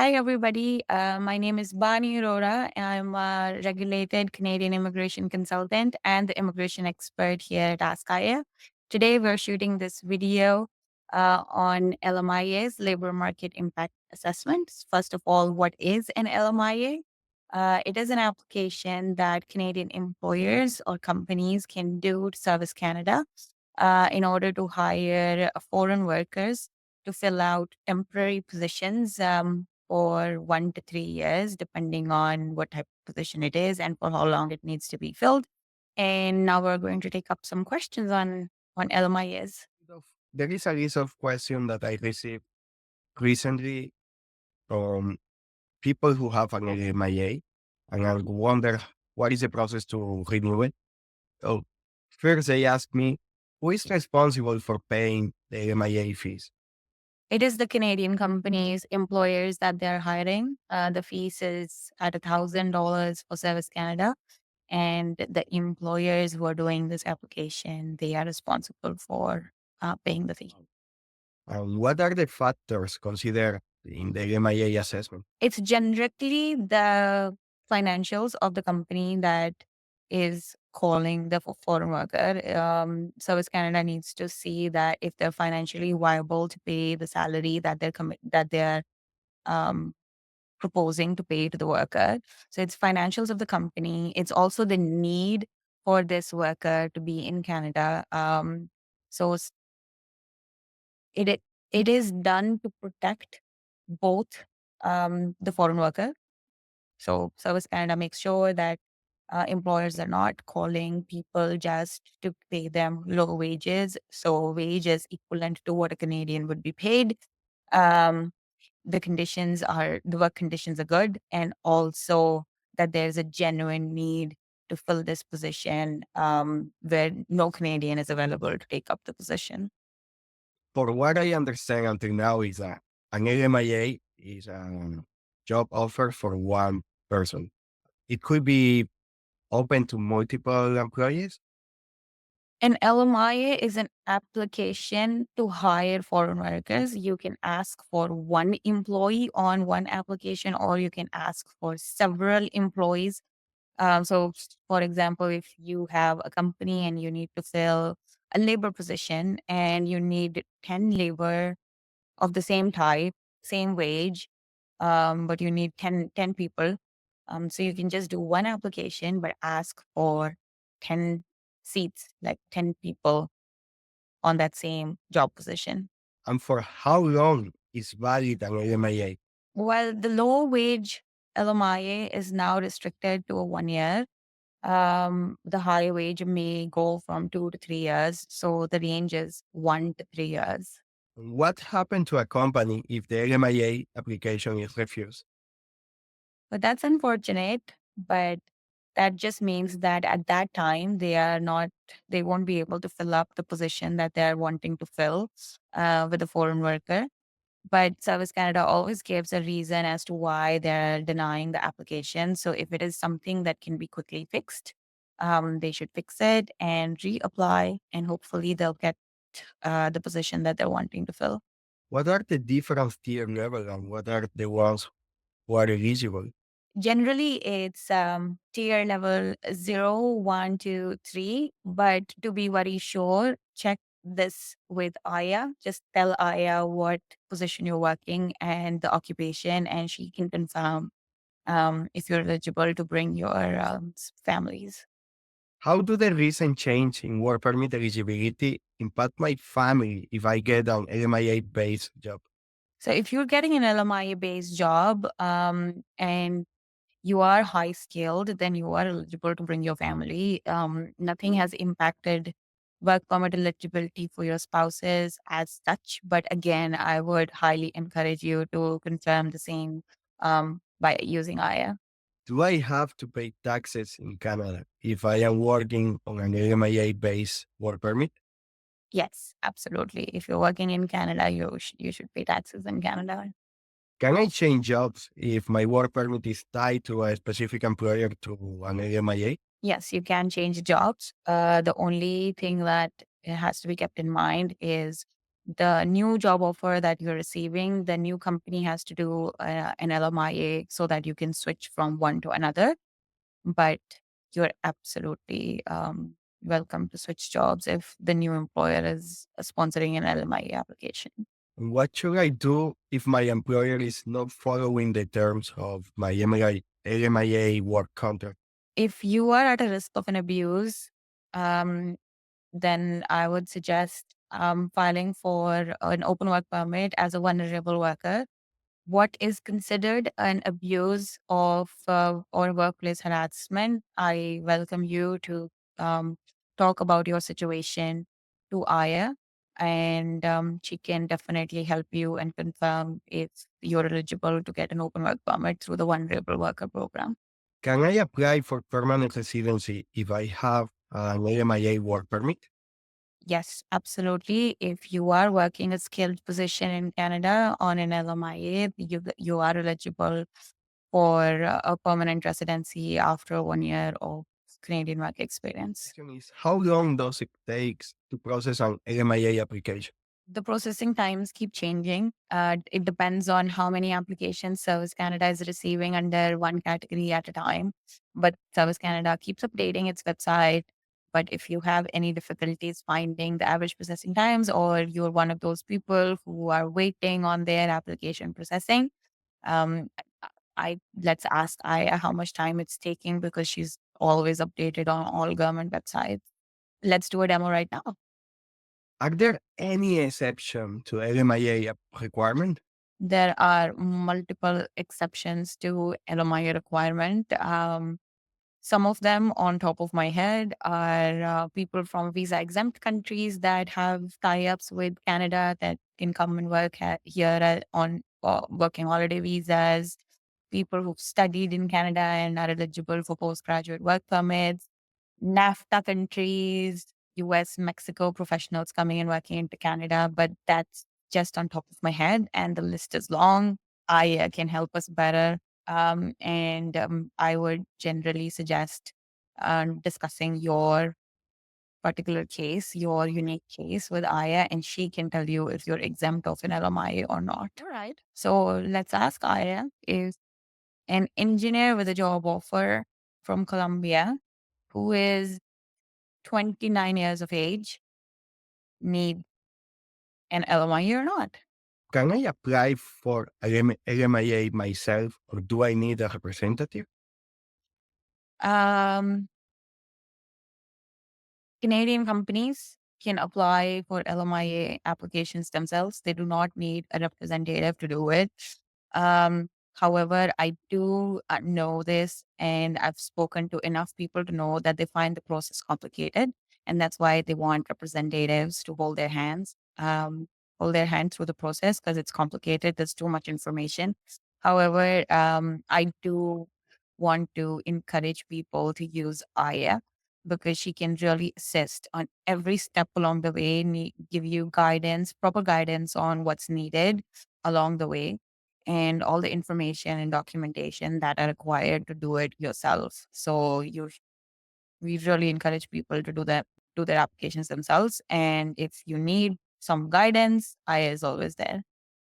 Hi, everybody. My name is Bani Arora. I'm a regulated Canadian immigration consultant and the immigration expert here at AskAïa. Today, we're shooting this video on LMIA's labor market impact assessments. First of all, what is an LMIA? It is an application that Canadian employers or companies can do to Service Canada in order to hire foreign workers to fill out temporary positions for 1 to 3 years, depending on what type of position it is and for how long it needs to be filled. And now we're going to take up some questions on LMIS. There is a list of questions that I received recently from people who have an LMIA, and I wonder what is the process to renew it. So first they ask me, who is responsible for paying the LMIA fees? It is the Canadian companies, employers that they're hiring. The fees is at $1,000 for Service Canada. And the employers who are doing this application, they are responsible for paying the fee. What are the factors considered in the LMIA assessment? It's generally the financials of the company that is calling the foreign worker. Service Canada needs to see that if they're financially viable to pay the salary that they're um, proposing to pay to the worker. So it's financials of the company. It's also the need for this worker to be in Canada. So it it is done to protect both the foreign worker. So Service Canada makes sure that employers are not calling people just to pay them low wages. So wages equivalent to what a Canadian would be paid. Um, the work conditions are good, and also that there's a genuine need to fill this position where no Canadian is available to take up the position. For what I understand until now is that an LMIA is a job offer for one person. It could be open to multiple employees. An LMIA is an application to hire foreign workers. You can ask for one employee on one application, or you can ask for several employees. For example, if you have a company and you need to fill a labor position and you need 10 labor of the same type, same wage, but you need ten people. So you can just do one application, but ask for 10 seats, like 10 people on that same job position. And for how long is valid an LMIA? While the low wage LMIA is now restricted to a 1 year, the high wage may go from 2 to 3 years. So the range is 1 to 3 years. What happened to a company if the LMIA application is refused? But that's unfortunate. But that just means that at that time, they won't be able to fill up the position that they're wanting to fill with a foreign worker. But Service Canada always gives a reason as to why they're denying the application. So if it is something that can be quickly fixed, they should fix it and reapply, and hopefully they'll get the position that they're wanting to fill. What are the different tier levels and what are the ones who are eligible? Generally, it's tier level 0, 1, 2, 3. But to be very sure, check this with Aya. Just tell Aya what position you're working and the occupation, and she can confirm if you're eligible to bring your families. How do the recent change in work permit eligibility impact my family if I get an LMIA-based job? So if you're getting an LMIA-based job and you are high skilled, then you are eligible to bring your family. Nothing has impacted work permit eligibility for your spouses as such. But again, I would highly encourage you to confirm the same by using Aya. Do I have to pay taxes in Canada if I am working on an LMIA-based work permit? Yes, absolutely. If you're working in Canada, you should pay taxes in Canada. Can I change jobs if my work permit is tied to a specific employer to an LMIA? Yes, you can change jobs. The only thing that has to be kept in mind is the new job offer that you're receiving, the new company has to do an LMIA so that you can switch from one to another. But you're absolutely welcome to switch jobs if the new employer is sponsoring an LMIA application. What should I do if my employer is not following the terms of my LMIA work contract? If you are at a risk of an abuse, um, then I would suggest filing for an open work permit as a vulnerable worker. What is considered an abuse of or workplace harassment? I welcome you to um, talk about your situation to Aya, and she can definitely help you and confirm if you're eligible to get an open work permit through the vulnerable worker program. Can I apply for permanent residency if I have an LMIA work permit? Yes, absolutely. If you are working a skilled position in Canada on an LMIA, you are eligible for a permanent residency after 1 year of Canadian work experience. Question is, how long does it take to process an LMIA application? The processing times keep changing. It depends on how many applications Service Canada is receiving under one category at a time. But Service Canada keeps updating its website. But if you have any difficulties finding the average processing times, or you're one of those people who are waiting on their application processing, um, I let's ask Aya how much time it's taking because she's always updated on all government websites. Let's do a demo right now. Are there any exception to LMIA requirement? There are multiple exceptions to LMIA requirement. Some of them on top of my head are people from visa exempt countries that have tie-ups with Canada that can come and work here on working holiday visas, people who've studied in Canada and are eligible for postgraduate work permits, NAFTA countries, US, Mexico professionals coming and working into Canada, but that's just on top of my head, and the list is long. I can help us better. And I would generally suggest discussing your particular case, your unique case with Aya, and she can tell you if you're exempt of an LMIA or not. All right. So let's ask Aya if an engineer with a job offer from Colombia who is 29 years of age need an LMIA or not. Can I apply for LMIA myself or do I need a representative? Um, Canadian companies can apply for LMIA applications themselves. They do not need a representative to do it. However, I do know this, and I've spoken to enough people to know that they find the process complicated, and that's why they want representatives to hold their hand through the process because it's complicated. There's too much information. However, I do want to encourage people to use Aya because she can really assist on every step along the way, give you guidance, proper guidance on what's needed along the way, and all the information and documentation that are required to do it yourself. So we really encourage people to do their applications themselves. And if you need some guidance, I is always there.